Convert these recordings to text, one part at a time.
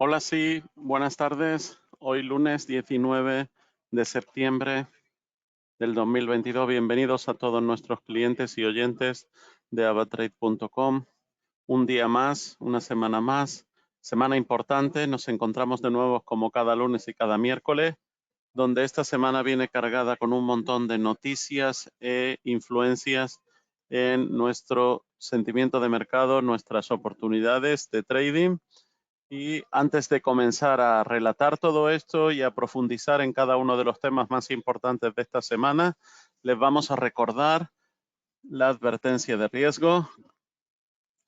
Hola, sí, buenas tardes. Hoy lunes 19 de septiembre del 2022. Bienvenidos a todos nuestros clientes y oyentes de avatrade.com. Un día más, una semana más, semana importante. Nos encontramos de nuevo como cada lunes y cada miércoles, donde esta semana viene cargada con un montón de noticias e influencias en nuestro sentimiento de mercado, nuestras oportunidades de trading. Y antes de comenzar a relatar todo esto y a profundizar en cada uno de los temas más importantes de esta semana, les vamos a recordar la advertencia de riesgo.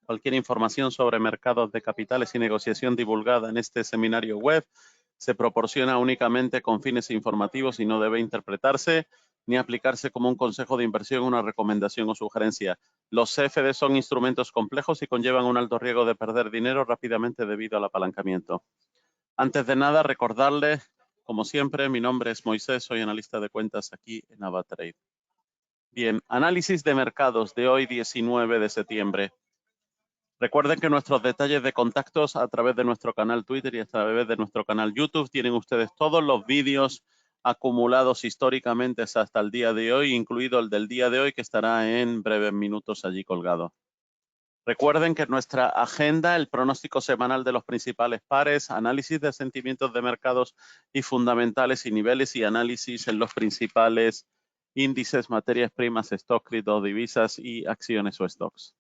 Cualquier información sobre mercados de capitales y negociación divulgada en este seminario web se proporciona únicamente con fines informativos y no debe interpretarse ni aplicarse como un consejo de inversión, una recomendación o sugerencia. Los CFD son instrumentos complejos y conllevan un alto riesgo de perder dinero rápidamente debido al apalancamiento. Antes de nada, recordarles, como siempre, mi nombre es Moisés, soy analista de cuentas aquí en AvaTrade. Bien, análisis de mercados de hoy 19 de septiembre. Recuerden que nuestros detalles de contactos a través de nuestro canal Twitter y a través de nuestro canal YouTube tienen ustedes todos los vídeos acumulados históricamente hasta el día de hoy, incluido el del día de hoy que estará en breves minutos allí colgado. Recuerden que nuestra agenda, el pronóstico semanal de los principales pares, análisis de sentimientos de mercados y fundamentales y niveles y análisis en los principales índices, materias primas, stock, cripto, divisas y acciones o stocks.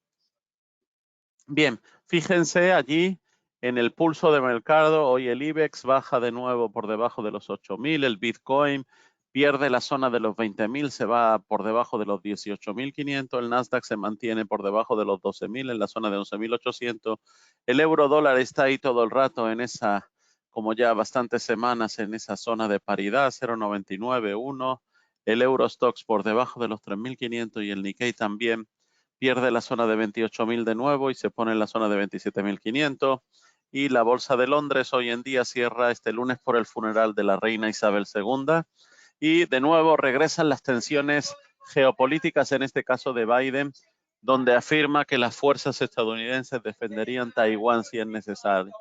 Bien, fíjense allí en el pulso de mercado. Hoy el IBEX baja de nuevo por debajo de los 8.000. El Bitcoin pierde la zona de los 20.000, se va por debajo de los 18.500. El Nasdaq se mantiene por debajo de los 12.000 en la zona de 11.800. El euro dólar está ahí todo el rato en esa, como ya bastantes semanas, en esa zona de paridad, 0,99, El Eurostoxx por debajo de los 3.500 y el Nikkei también pierde la zona de 28.000 de nuevo y se pone en la zona de 27.500. Y la Bolsa de Londres hoy en día cierra este lunes por el funeral de la reina Isabel II. Y de nuevo regresan las tensiones geopolíticas, en este caso de Biden, donde afirma que las fuerzas estadounidenses defenderían Taiwán si es necesario.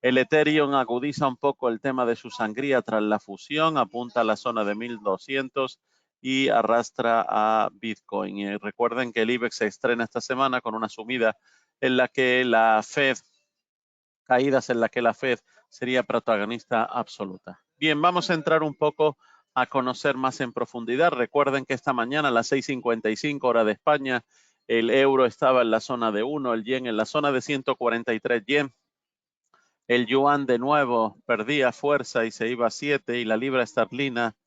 El Ethereum agudiza un poco el tema de su sangría tras la fusión, apunta a la zona de 1.200 y arrastra a Bitcoin. Y recuerden que el IBEX se estrena esta semana con una subida en la que la Fed, caídas en la que la Fed sería protagonista absoluta. Bien, vamos a entrar un poco a conocer más en profundidad. Recuerden que esta mañana a las 6:55 hora de España, el euro estaba en la zona de 1, el yen en la zona de 143 yen. El yuan de nuevo perdía fuerza y se iba a 7 y la libra esterlina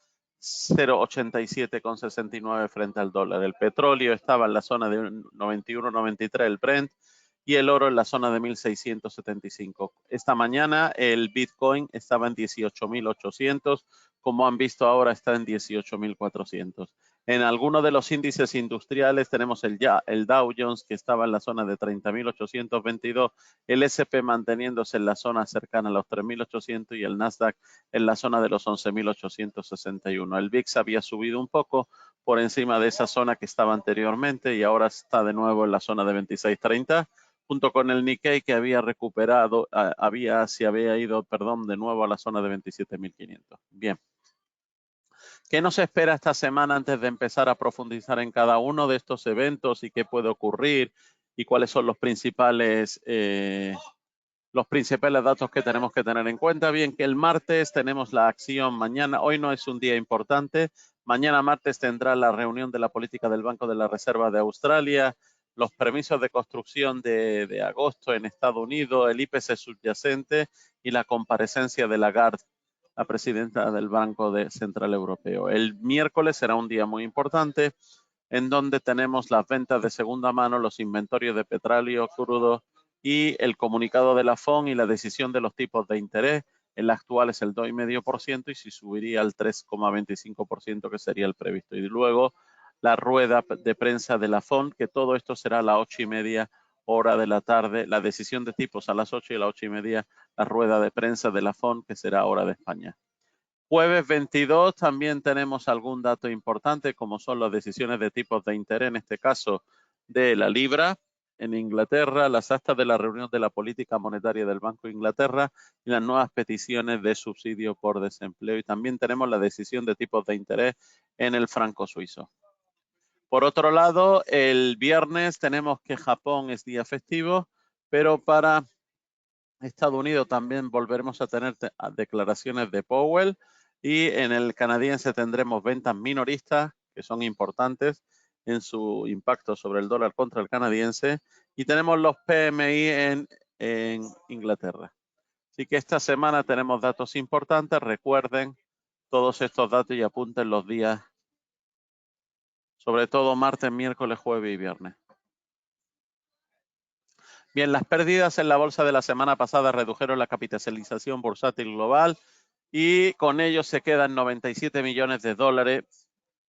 0,87,69 frente al dólar. El petróleo estaba en la zona de 91,93 el Brent y el oro en la zona de 1.675. Esta mañana el Bitcoin estaba en 18.800, como han visto ahora está en 18.400. En algunos de los índices industriales tenemos el Dow Jones que estaba en la zona de 30.822, el S&P manteniéndose en la zona cercana a los 3.800 y el Nasdaq en la zona de los 11.861. El VIX había subido un poco por encima de esa zona que estaba anteriormente y ahora está de nuevo en la zona de 26.30, junto con el Nikkei que había recuperado, se había ido de nuevo a la zona de 27.500. Bien. ¿Qué nos espera esta semana antes de empezar a profundizar en cada uno de estos eventos y qué puede ocurrir y cuáles son los principales datos que tenemos que tener en cuenta? Bien, que el martes tenemos la acción mañana. Hoy no es un día importante. Mañana martes tendrá la reunión de la política del Banco de la Reserva de Australia, los permisos de construcción de agosto en Estados Unidos, el IPC subyacente y la comparecencia de Lagarde, la presidenta del Banco Central Europeo. El miércoles será un día muy importante en donde tenemos las ventas de segunda mano, los inventarios de petróleo crudo y el comunicado de la FON y la decisión de los tipos de interés. El actual es el 2,5% y si subiría al 3,25% que sería el previsto. Y luego la rueda de prensa de la FON, que todo esto será a las 8:30 hora de la tarde. La decisión de tipos a las 8 y a las 8:30 la rueda de prensa de la FON, que será hora de España. Jueves 22 también tenemos algún dato importante, como son las decisiones de tipos de interés, en este caso de la libra. en Inglaterra, las actas de la reunión de la política monetaria del Banco de Inglaterra y las nuevas peticiones de subsidio por desempleo. Y también tenemos la decisión de tipos de interés en el franco suizo. Por otro lado, el viernes tenemos que Japón es día festivo, pero para Estados Unidos también volveremos a tener declaraciones de Powell y en el canadiense tendremos ventas minoristas que son importantes en su impacto sobre el dólar contra el canadiense y tenemos los PMI en Inglaterra. Así que esta semana tenemos datos importantes. Recuerden todos estos datos y apunten los días, sobre todo martes, miércoles, jueves y viernes. Bien, las pérdidas en la bolsa de la semana pasada redujeron la capitalización bursátil global y con ello se quedan 97 millones de dólares,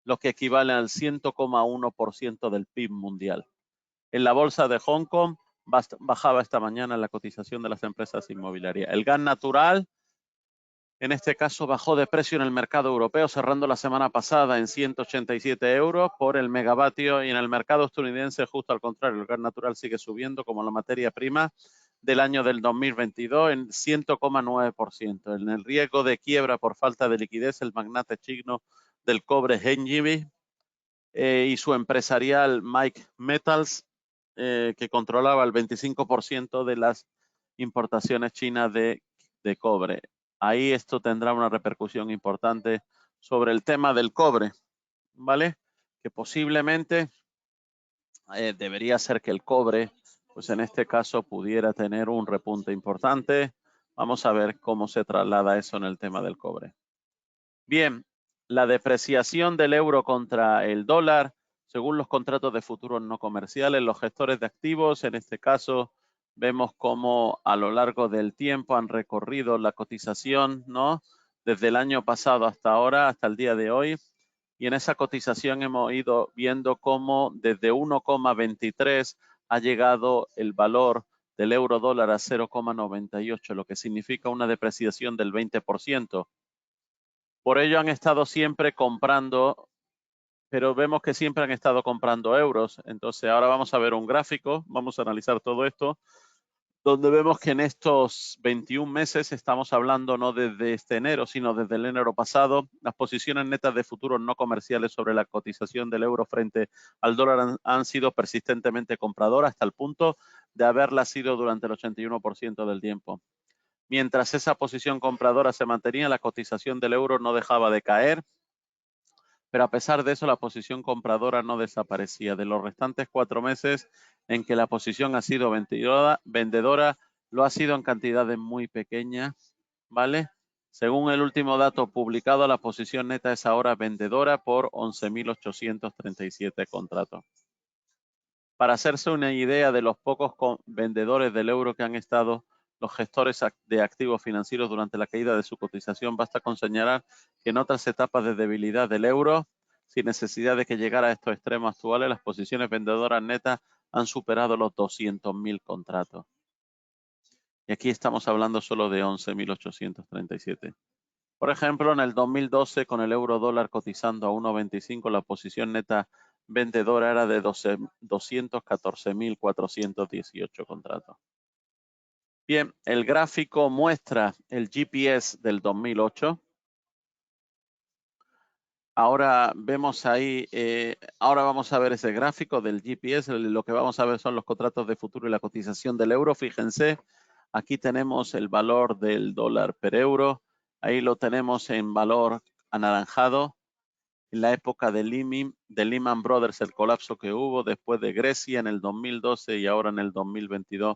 lo que equivale al 100,1% del PIB mundial. En la bolsa de Hong Kong bajaba esta mañana la cotización de las empresas inmobiliarias. El gas natural, en este caso, bajó de precio en el mercado europeo, cerrando la semana pasada en 187 euros por el megavatio, y en el mercado estadounidense, justo al contrario, el gas natural sigue subiendo como la materia prima del año del 2022 en 100,9%. En el riesgo de quiebra por falta de liquidez, el magnate chino del cobre Hengjie y su empresarial Mike Metals, que controlaba el 25% de las importaciones chinas de cobre. Ahí esto tendrá una repercusión importante sobre el tema del cobre, ¿vale? Que posiblemente debería ser que el cobre, pues en este caso pudiera tener un repunte importante. Vamos a ver cómo se traslada eso en el tema del cobre. Bien, la depreciación del euro contra el dólar, según los contratos de futuros no comerciales, los gestores de activos, en este caso, vemos cómo a lo largo del tiempo han recorrido la cotización, ¿no? Desde el año pasado hasta ahora, hasta el día de hoy. Y en esa cotización hemos ido viendo cómo desde 1,23 ha llegado el valor del euro dólar a 0,98, lo que significa una depreciación del 20%. Por ello han estado siempre comprando, pero vemos que siempre han estado comprando euros. Entonces ahora vamos a ver un gráfico, vamos a analizar todo esto, donde vemos que en estos 21 meses, estamos hablando no desde este enero, sino desde el enero pasado, las posiciones netas de futuros no comerciales sobre la cotización del euro frente al dólar han sido persistentemente compradoras hasta el punto de haberla sido durante el 81% del tiempo. Mientras esa posición compradora se mantenía, la cotización del euro no dejaba de caer, pero a pesar de eso la posición compradora no desaparecía. De los restantes 4 meses en que la posición ha sido vendedora, lo ha sido en cantidades muy pequeñas, ¿vale? Según el último dato publicado, la posición neta es ahora vendedora por 11.837 contratos. Para hacerse una idea de los pocos vendedores del euro que han estado los gestores de activos financieros durante la caída de su cotización, basta con señalar que en otras etapas de debilidad del euro, sin necesidad de que llegara a estos extremos actuales, las posiciones vendedoras netas han superado los 200.000 contratos. Y aquí estamos hablando solo de 11.837. Por ejemplo, en el 2012, con el euro dólar cotizando a 1,25, la posición neta vendedora era de 214.418 contratos. Bien, el gráfico muestra el GPS del 2008. Ahora vemos ahí, ahora vamos a ver ese gráfico del GPS. Lo que vamos a ver son los contratos de futuro y la cotización del euro. Fíjense, aquí tenemos el valor del dólar per euro. Ahí lo tenemos en valor anaranjado. En la época de Lehman Brothers, el colapso que hubo después de Grecia en el 2012 y ahora en el 2022,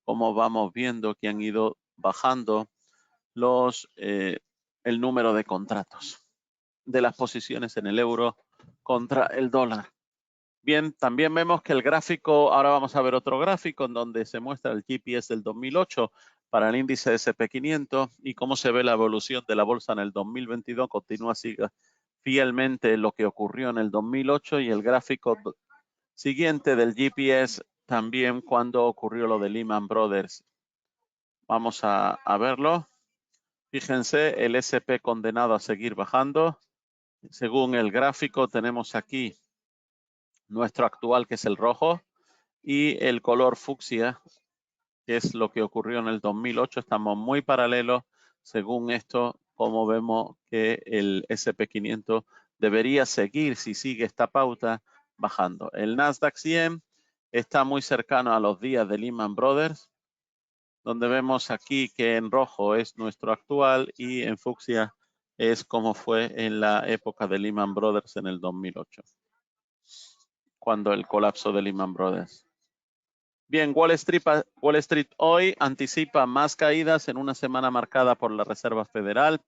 como vamos viendo que han ido bajando el número de contratos de las posiciones en el euro contra el dólar. Bien, también vemos que el gráfico, ahora vamos a ver otro gráfico en donde se muestra el GPS del 2008 para el índice SP500 y cómo se ve la evolución de la bolsa en el 2022. Continúa así fielmente lo que ocurrió en el 2008 y el gráfico siguiente del GPS también cuando ocurrió lo de Lehman Brothers. Vamos a verlo. Fíjense, el SP condenado a seguir bajando. Según el gráfico tenemos aquí nuestro actual, que es el rojo, y el color fucsia, que es lo que ocurrió en el 2008. Estamos muy paralelos. Según esto, como vemos que el SP500 debería seguir, si sigue esta pauta, bajando. El Nasdaq 100 está muy cercano a los días de Lehman Brothers, donde vemos aquí que en rojo es nuestro actual y en fucsia es como fue en la época de Lehman Brothers en el 2008, cuando el colapso de Lehman Brothers. Bien, Wall Street hoy anticipa más caídas en una semana marcada por la Reserva Federal.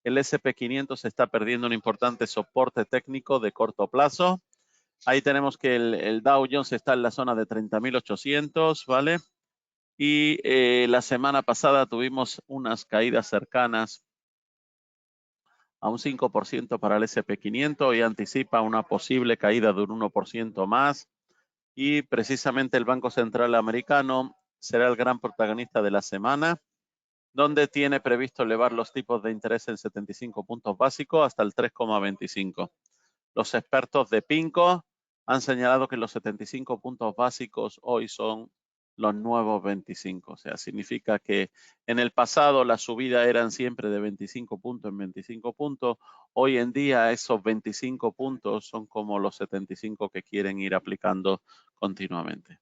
El SP500 está perdiendo un importante soporte técnico de corto plazo. Ahí tenemos que el Dow Jones está en la zona de 30.800, ¿vale? Y la semana pasada tuvimos unas caídas cercanas a un 5% para el SP500 y anticipa una posible caída de un 1% más. Y precisamente el Banco Central Americano será el gran protagonista de la semana, donde tiene previsto elevar los tipos de interés en 75 puntos básicos hasta el 3,25. Los expertos de PIMCO han señalado que los 75 puntos básicos hoy son los nuevos 25. O sea, significa que en el pasado la subida eran siempre de 25 puntos en 25 puntos. Hoy en día esos 25 puntos son como los 75 que quieren ir aplicando continuamente.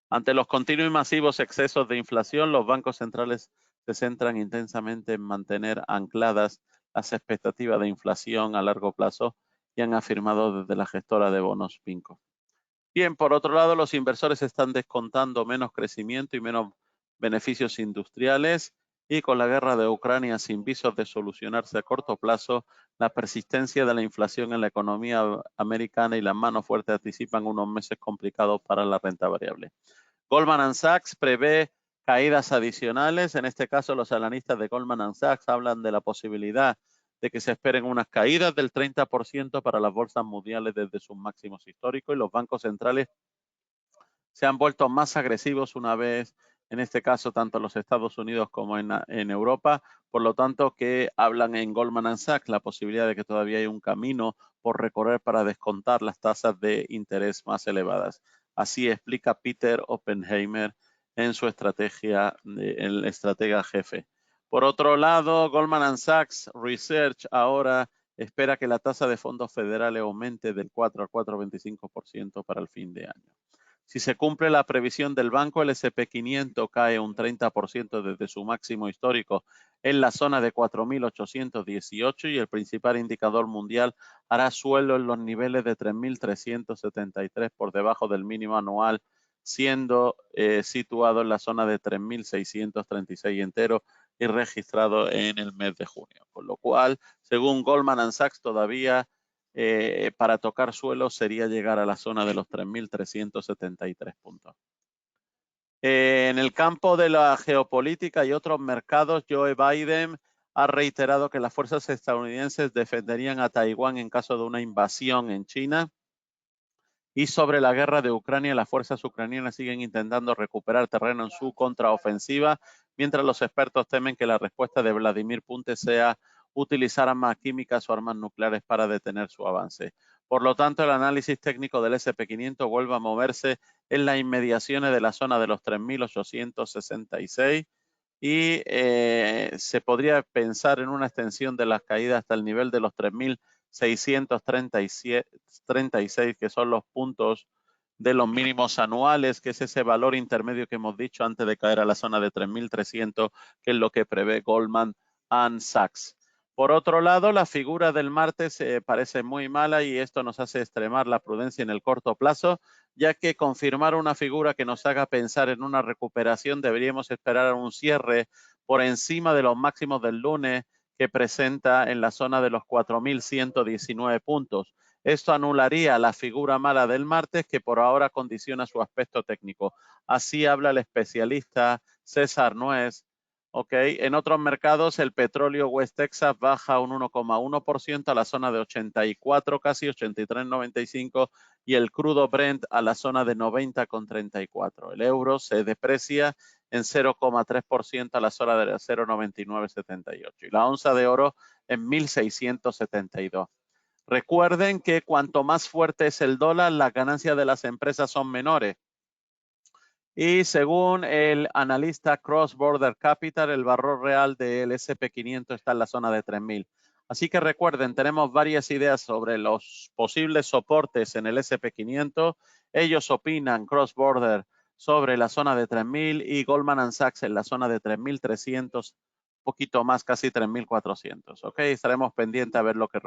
Ante los continuos y masivos excesos de inflación, los bancos centrales se centran intensamente en mantener ancladas las expectativas de inflación a largo plazo y han afirmado desde la gestora de bonos PIMCO. Bien, por otro lado, los inversores están descontando menos crecimiento y menos beneficios industriales y con la guerra de Ucrania sin visos de solucionarse a corto plazo, la persistencia de la inflación en la economía americana y las manos fuertes anticipan unos meses complicados para la renta variable. Goldman Sachs prevé caídas adicionales. En este caso, los analistas de Goldman Sachs hablan de la posibilidad de que se esperen unas caídas del 30% para las bolsas mundiales desde sus máximos históricos y los bancos centrales se han vuelto más agresivos una vez, en este caso, tanto en los Estados Unidos como en Europa. Por lo tanto, que hablan en Goldman Sachs la posibilidad de que todavía hay un camino por recorrer para descontar las tasas de interés más elevadas. Así explica Peter Oppenheimer en su estrategia, el estratega jefe. Por otro lado, Goldman Sachs Research ahora espera que la tasa de fondos federales aumente del 4 al 4,25% para el fin de año. Si se cumple la previsión del banco, el SP500 cae un 30% desde su máximo histórico en la zona de 4.818 y el principal indicador mundial hará suelo en los niveles de 3.373 por debajo del mínimo anual, siendo situado en la zona de 3.636 enteros y registrado en el mes de junio. Con lo cual, según Goldman Sachs, todavía para tocar suelo sería llegar a la zona de los 3.373 puntos. En el campo de la geopolítica y otros mercados, Joe Biden ha reiterado que las fuerzas estadounidenses defenderían a Taiwán en caso de una invasión en China. Y sobre la guerra de Ucrania, las fuerzas ucranianas siguen intentando recuperar terreno en su contraofensiva, mientras los expertos temen que la respuesta de Vladimir Putin sea utilizar armas químicas o armas nucleares para detener su avance. Por lo tanto, el análisis técnico del SP500 vuelve a moverse en las inmediaciones de la zona de los 3.866 y se podría pensar en una extensión de las caídas hasta el nivel de los 3.636, que son los puntos de los mínimos anuales, que es ese valor intermedio que hemos dicho antes de caer a la zona de 3.300, que es lo que prevé Goldman Sachs. Por otro lado, la figura del martes parece muy mala y esto nos hace extremar la prudencia en el corto plazo, ya que confirmar una figura que nos haga pensar en una recuperación deberíamos esperar un cierre por encima de los máximos del lunes que presenta en la zona de los 4.119 puntos. Esto anularía la figura mala del martes que por ahora condiciona su aspecto técnico. Así habla el especialista César Nuez. Okay. En otros mercados, el petróleo West Texas baja un 1,1% a la zona de 84, casi 83,95, y el crudo Brent a la zona de 90,34. El euro se deprecia en 0,3% a la zona de 0,9978 y la onza de oro en 1.672. Recuerden que cuanto más fuerte es el dólar, las ganancias de las empresas son menores. Y según el analista Cross Border Capital, el valor real del SP500 está en la zona de 3.000. Así que recuerden, tenemos varias ideas sobre los posibles soportes en el SP500. Ellos opinan, Cross Border, sobre la zona de 3.000 y Goldman Sachs en la zona de 3.300, un poquito más, casi 3.400. ¿Ok? Estaremos pendientes a ver lo que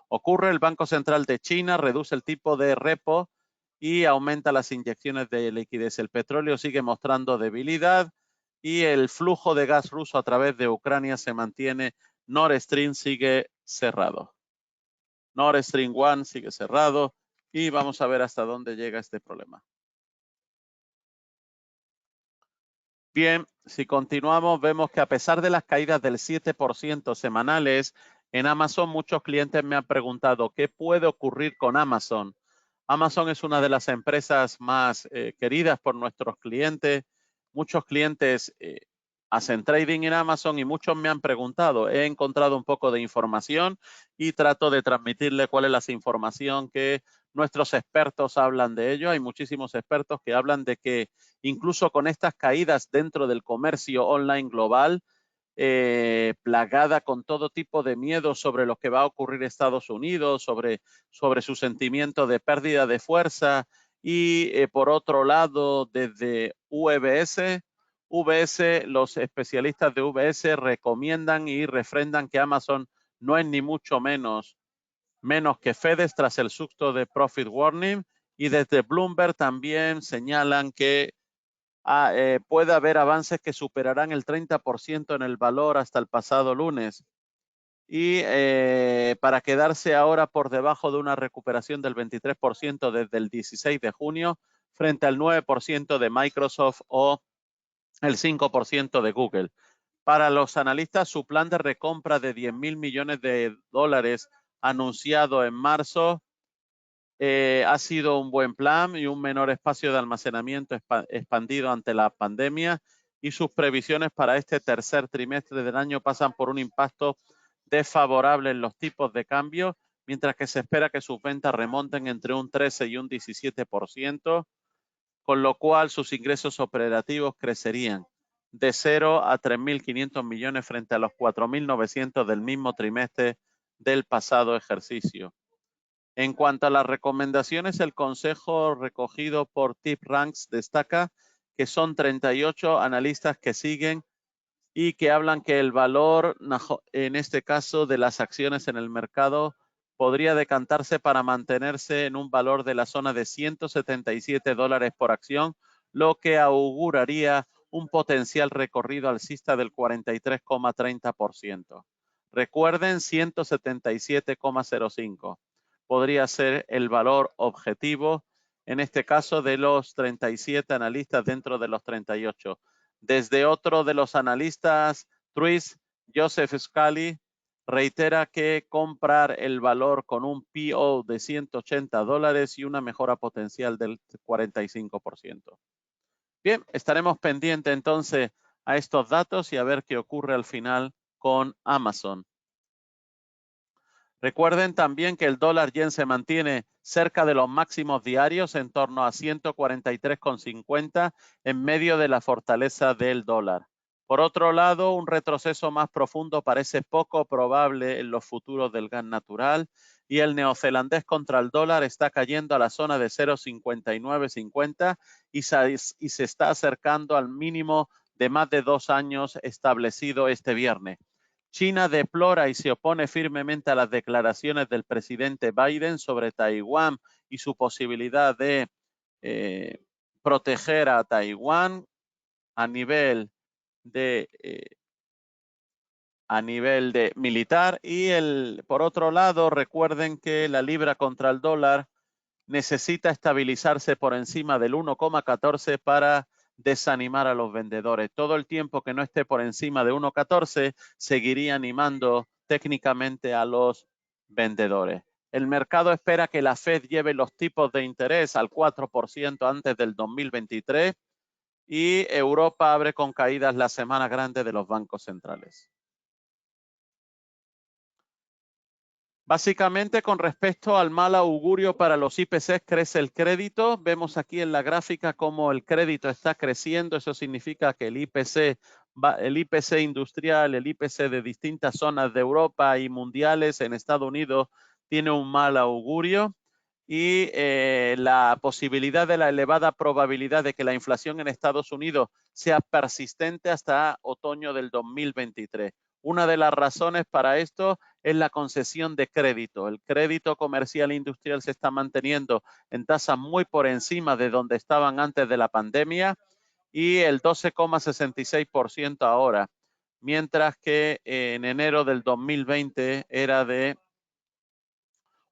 ocurre. El Banco Central de China reduce el tipo de repo y aumenta las inyecciones de liquidez. El petróleo sigue mostrando debilidad y el flujo de gas ruso a través de Ucrania se mantiene. Nord Stream sigue cerrado. Nord Stream 1 sigue cerrado y vamos a ver hasta dónde llega este problema. Bien, si continuamos, vemos que a pesar de las caídas del 7% semanales, en Amazon muchos clientes me han preguntado ¿qué puede ocurrir con Amazon? Amazon es una de las empresas más queridas por nuestros clientes. Muchos clientes hacen trading en Amazon y muchos me han preguntado. He encontrado un poco de información y trato de transmitirle cuál es la información que nuestros expertos hablan de ello. Hay muchísimos expertos que hablan de que incluso con estas caídas dentro del comercio online global, plagada con todo tipo de miedo sobre lo que va a ocurrir en Estados Unidos, sobre su sentimiento de pérdida de fuerza y por otro lado desde UBS, los especialistas de UBS recomiendan y refrendan que Amazon no es ni mucho menos que FedEx tras el susto de Profit Warning y desde Bloomberg también señalan que puede haber avances que superarán el 30% en el valor hasta el pasado lunes y para quedarse ahora por debajo de una recuperación del 23% desde el 16 de junio frente al 9% de Microsoft o el 5% de Google. Para los analistas, su plan de recompra de 10.000 millones de dólares anunciado en marzo ha sido un buen plan y un menor espacio de almacenamiento expandido ante la pandemia y sus previsiones para este tercer trimestre del año pasan por un impacto desfavorable en los tipos de cambio, mientras que se espera que sus ventas remonten entre un 13 y un 17%, con lo cual sus ingresos operativos crecerían de 0 a 3.500 millones frente a los 4.900 del mismo trimestre del pasado ejercicio. En cuanto a las recomendaciones, el consejo recogido por TipRanks destaca que son 38 analistas que siguen y que hablan que el valor, en este caso, de las acciones en el mercado podría decantarse para mantenerse en un valor de la zona de 177 dólares por acción, lo que auguraría un potencial recorrido alcista del 43,30%. Recuerden, 177,05 podría ser el valor objetivo, en este caso de los 37 analistas dentro de los 38. Desde otro de los analistas, Truist, Joseph Scali, reitera que comprar el valor con un PO de 180 dólares y una mejora potencial del 45%. Bien, estaremos pendientes entonces a estos datos y a ver qué ocurre al final con Amazon. Recuerden también que el dólar yen se mantiene cerca de los máximos diarios, en torno a 143,50 en medio de la fortaleza del dólar. Por otro lado, un retroceso más profundo parece poco probable en los futuros del gas natural y el neozelandés contra el dólar está cayendo a la zona de 0,5950 y se está acercando al mínimo de más de 2 años establecido este viernes. China deplora y se opone firmemente a las declaraciones del presidente Biden sobre Taiwán y su posibilidad de proteger a Taiwán a nivel de militar y por otro lado recuerden que la libra contra el dólar necesita estabilizarse por encima del 1,14 para desanimar a los vendedores. Todo el tiempo que no esté por encima de 1,14 seguiría animando técnicamente a los vendedores. El mercado espera que la Fed lleve los tipos de interés al 4% antes del 2023 y Europa abre con caídas la semana grande de los bancos centrales. Básicamente, con respecto al mal augurio para los IPCs, crece el crédito. Vemos aquí en la gráfica cómo el crédito está creciendo. Eso significa que el IPC industrial, el IPC de distintas zonas de Europa y mundiales en Estados Unidos tiene un mal augurio. Y la posibilidad de la elevada probabilidad de que la inflación en Estados Unidos sea persistente hasta otoño del 2023. Una de las razones para esto es la concesión de crédito. El crédito comercial e industrial se está manteniendo en tasas muy por encima de donde estaban antes de la pandemia y el 12,66% ahora, mientras que en enero del 2020 era de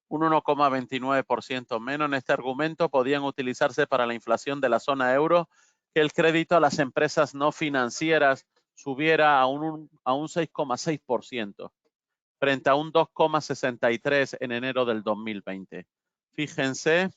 un 1,29% menos. En este argumento podían utilizarse para la inflación de la zona euro que el crédito a las empresas no financieras subiera a un 6,6% frente a un 2,63% en enero del 2020. Fíjense,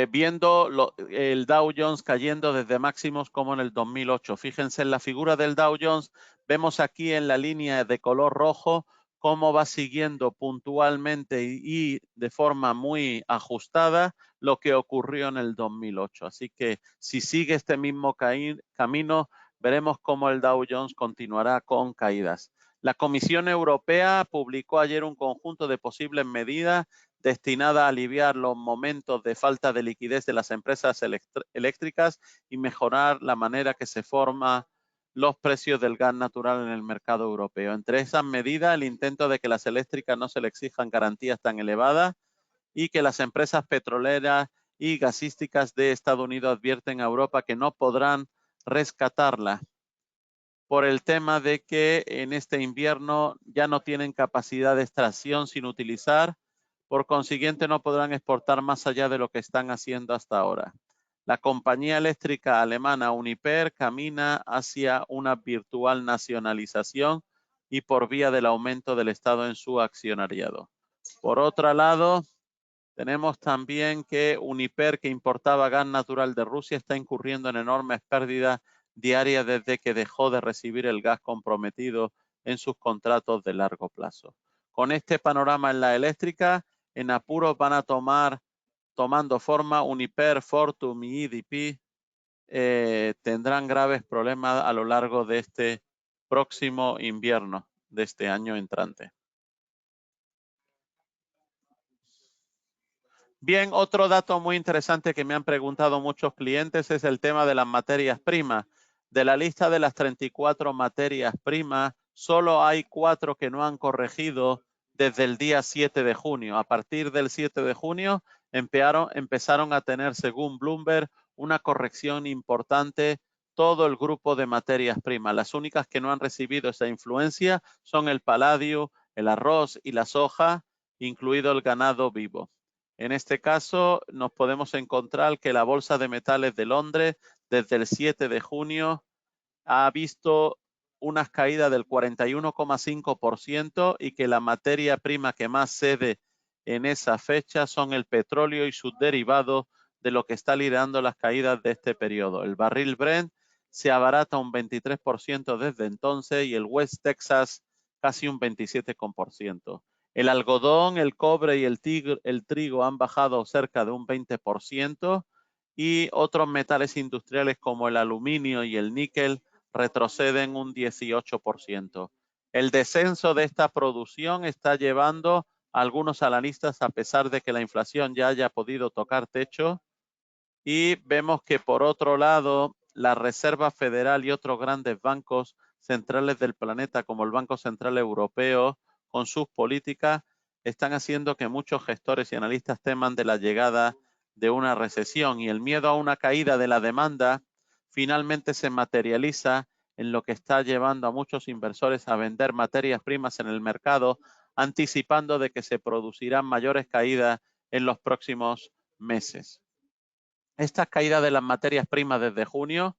viendo el Dow Jones cayendo desde máximos como en el 2008. Fíjense en la figura del Dow Jones, vemos aquí en la línea de color rojo cómo va siguiendo puntualmente y de forma muy ajustada lo que ocurrió en el 2008. Así que si sigue este mismo camino, veremos cómo el Dow Jones continuará con caídas. La Comisión Europea publicó ayer un conjunto de posibles medidas destinada a aliviar los momentos de falta de liquidez de las empresas eléctricas y mejorar la manera que se forman los precios del gas natural en el mercado europeo. Entre esas medidas, el intento de que las eléctricas no se le exijan garantías tan elevadas y que las empresas petroleras y gasísticas de Estados Unidos advierten a Europa que no podrán rescatarla por el tema de que en este invierno ya no tienen capacidad de extracción sin utilizar. Por consiguiente, no podrán exportar más allá de lo que están haciendo hasta ahora. La compañía eléctrica alemana Uniper camina hacia una virtual nacionalización y por vía del aumento del Estado en su accionariado. Por otro lado, tenemos también que Uniper, que importaba gas natural de Rusia, está incurriendo en enormes pérdidas diarias desde que dejó de recibir el gas comprometido en sus contratos de largo plazo. Con este panorama en la eléctrica, en apuros van a tomando forma Uniper, Fortum y EDP, tendrán graves problemas a lo largo de este próximo invierno de este año entrante. Bien, otro dato muy interesante que me han preguntado muchos clientes es el tema de las materias primas. De la lista de las 34 materias primas, solo hay 4 que no han corregido desde el día 7 de junio. A partir del 7 de junio empezaron a tener, según Bloomberg, una corrección importante todo el grupo de materias primas. Las únicas que no han recibido esa influencia son el paladio, el arroz y la soja, incluido el ganado vivo. En este caso, nos podemos encontrar que la Bolsa de Metales de Londres, desde el 7 de junio, ha visto unas caídas del 41,5% y que la materia prima que más cede en esa fecha son el petróleo y sus derivados, de lo que está liderando las caídas de este periodo. El barril Brent se abarata un 23% desde entonces y el West Texas casi un 27%. El algodón, el cobre y el trigo han bajado cerca de un 20% y otros metales industriales como el aluminio y el níquel retroceden un 18%. El descenso de esta producción está llevando a algunos analistas, a pesar de que la inflación ya haya podido tocar techo, y vemos que por otro lado, la Reserva Federal y otros grandes bancos centrales del planeta, como el Banco Central Europeo, con sus políticas, están haciendo que muchos gestores y analistas teman de la llegada de una recesión, y el miedo a una caída de la demanda finalmente se materializa en lo que está llevando a muchos inversores a vender materias primas en el mercado, anticipando de que se producirán mayores caídas en los próximos meses. Estas caídas de las materias primas desde junio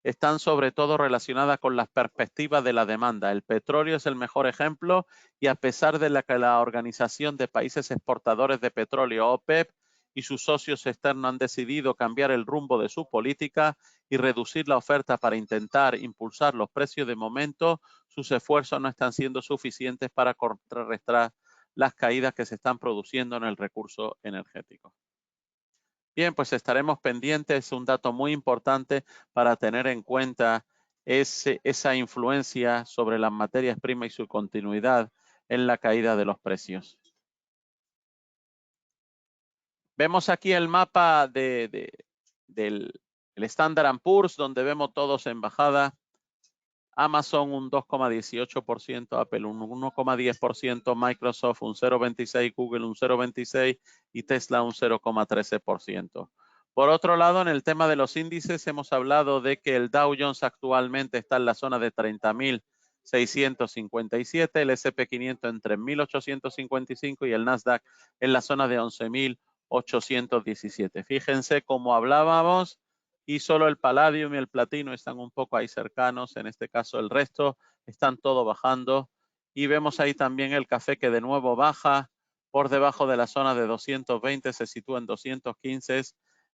están sobre todo relacionadas con las perspectivas de la demanda. El petróleo es el mejor ejemplo y a pesar de que la Organización de Países Exportadores de Petróleo, OPEP, y sus socios externos han decidido cambiar el rumbo de su política y reducir la oferta para intentar impulsar los precios de momento, sus esfuerzos no están siendo suficientes para contrarrestar las caídas que se están produciendo en el recurso energético. Bien, pues estaremos pendientes, es un dato muy importante para tener en cuenta esa influencia sobre las materias primas y su continuidad en la caída de los precios. Vemos aquí el mapa del Standard & Poor's, donde vemos todos en bajada. Amazon un 2,18%, Apple un 1,10%, Microsoft un 0,26%, Google un 0,26% y Tesla un 0,13%. Por otro lado, en el tema de los índices, hemos hablado de que el Dow Jones actualmente está en la zona de 30.657, el S&P 500 en 3.855 y el Nasdaq en la zona de 11.817. Fíjense cómo hablábamos, y solo el palladium y el platino están un poco ahí cercanos. En este caso el resto están todo bajando y vemos ahí también el café que de nuevo baja por debajo de la zona de 220, se sitúa en 215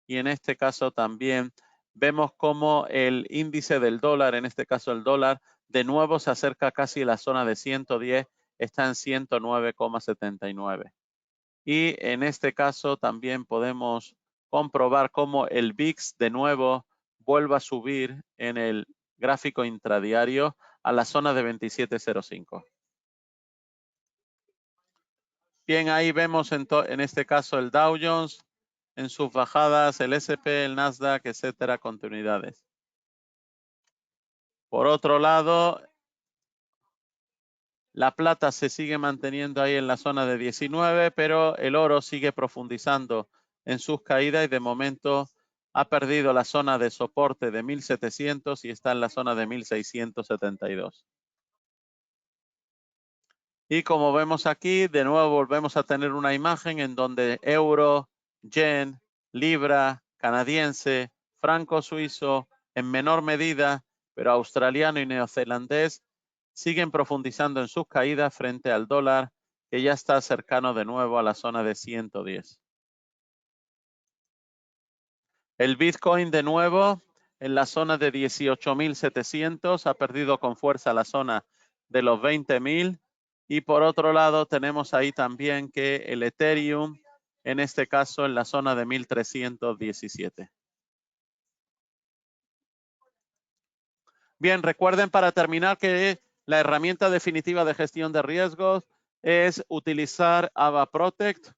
y en este caso también vemos como el índice del dólar, en este caso el dólar, de nuevo se acerca casi a la zona de 110, está en 109,79 y en este caso también podemos comprobar cómo el VIX de nuevo vuelve a subir en el gráfico intradiario a la zona de 27.05. Bien, ahí vemos en este caso el Dow Jones en sus bajadas, el S&P, el Nasdaq, etcétera, continuidades. Por otro lado, la plata se sigue manteniendo ahí en la zona de 19, pero el oro sigue profundizando en sus caídas y de momento ha perdido la zona de soporte de 1.700 y está en la zona de 1.672. Y como vemos aquí, de nuevo volvemos a tener una imagen en donde euro, yen, libra, canadiense, franco suizo, en menor medida, pero australiano y neozelandés, siguen profundizando en sus caídas frente al dólar, que ya está cercano de nuevo a la zona de 110. El Bitcoin de nuevo en la zona de 18.700, ha perdido con fuerza la zona de los 20.000. Y por otro lado tenemos ahí también que el Ethereum, en este caso en la zona de 1.317. Bien, recuerden para terminar que la herramienta definitiva de gestión de riesgos es utilizar Ava Protect.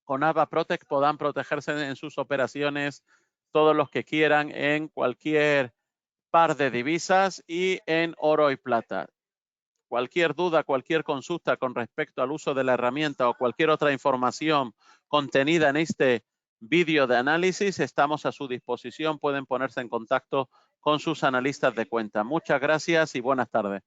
Con Ava Protect podrán protegerse en sus operaciones todos los que quieran en cualquier par de divisas y en oro y plata. Cualquier duda, cualquier consulta con respecto al uso de la herramienta o cualquier otra información contenida en este vídeo de análisis, estamos a su disposición. Pueden ponerse en contacto con sus analistas de cuenta. Muchas gracias y buenas tardes.